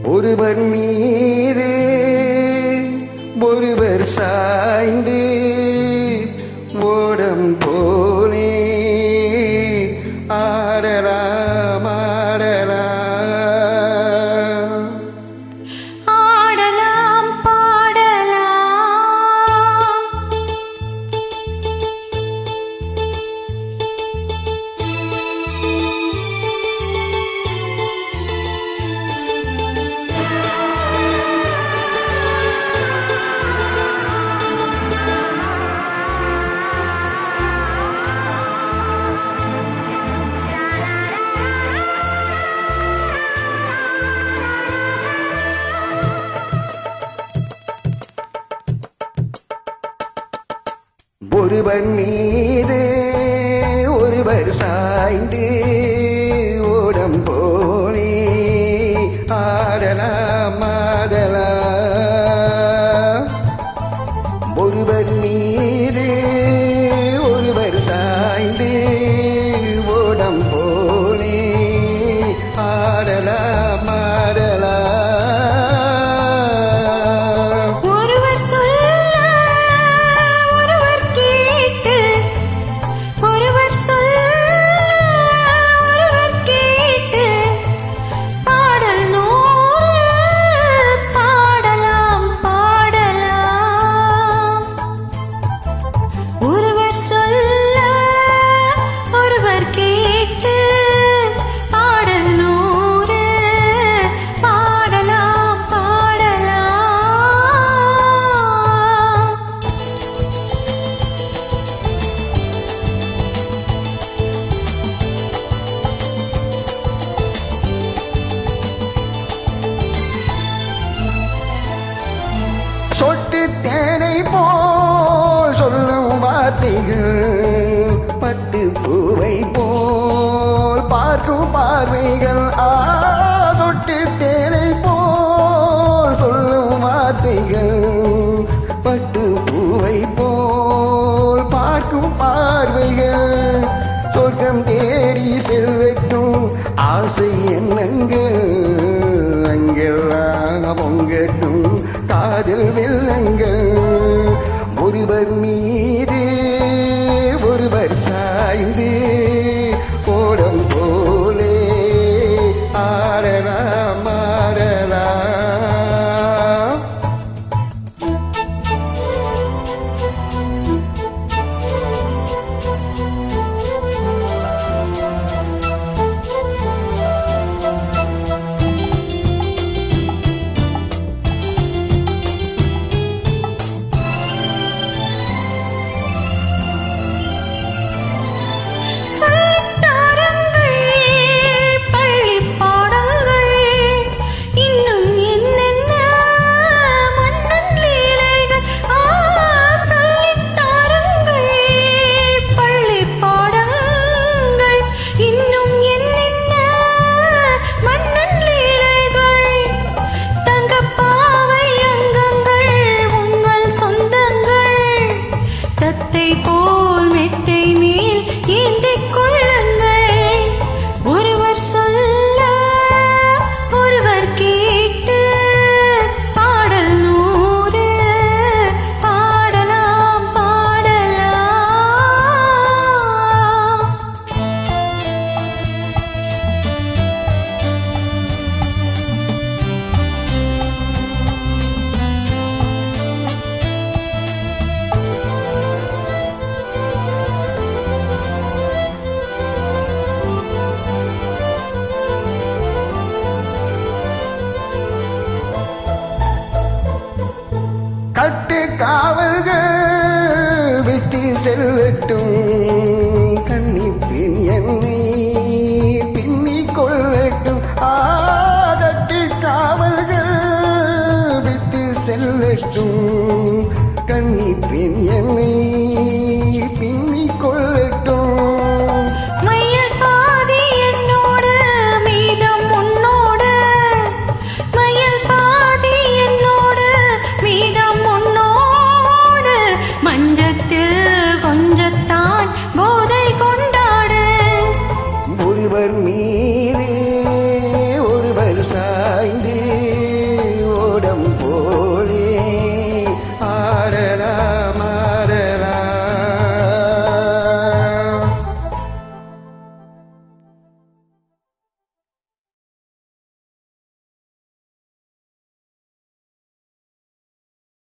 ஒருவர் மீது ஒருவர் சாய்ந்து ஓடம் போலே ஆடலாம் ஆடலாம் பாடலாம். ஒருவர் மீது ஒருவர் சாய்ந்து ஓடம் போலே ஆடலாம் ஒருவர் மீது ஒருவர் சாய்ந்து ஓடம் போலே ஆடலாம் ஒருவர் சொல்ல ஒருவர் கேட்டு, ஒருவர் சொல்ல ஒருவர் கேட்டு, பாடல் நூறு பாடலாம். ஒருவர் சொல்ல ஒருவர் கேட்டு, பாடல் நூறு பாடலாம். சொட்டு தேனை போல் சொல்லும் வார்த்தைகள், பட்டு பூவை போல் பார்க்கும் பார்வைகள். சொட்டு தேனை போல் சொல்லும் வார்த்தைகள், பட்டு பூவை போல் பார்க்கும் பார்வைகள். சொர்க்கம் தேடி செல்வட்டும் ஆசை எண்ணங்கள், அங்கெல்லாம் பொங்கட்டும் காதல் வெள்ளங்கள். ஒருவர் மீது ஒருவர் சாய்ந்து ஓடம் போலே ஆடலாம் கட்டு காவல்கள் விட்டு செல்லட்டும், கண்ணி பின் என்னை பின்னிக் கொள்ளட்டும். கட்டு காவல்கள் விட்டு செல்லட்டும்,